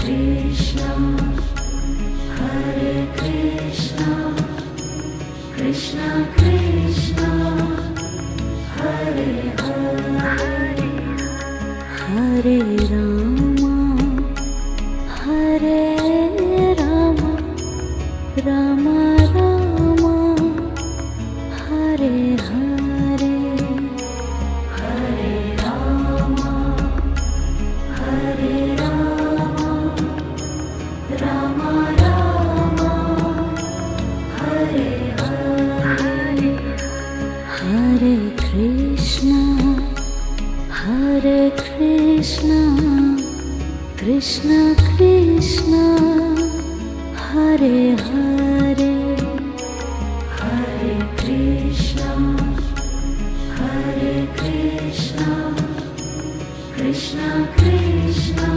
Krishna, Hare Krishna, Krishna Krishna, Hare Hare, Hare Rama, Hare Rama, Rama Rama, Hare Hare, Hare Rama, Hare Rama, Rama Rama, Hare Hare, Hare Krishna, Hare Krishna, Krishna Krishna, Hare Hare, Hare Krishna, Hare Krishna, Krishna Krishna,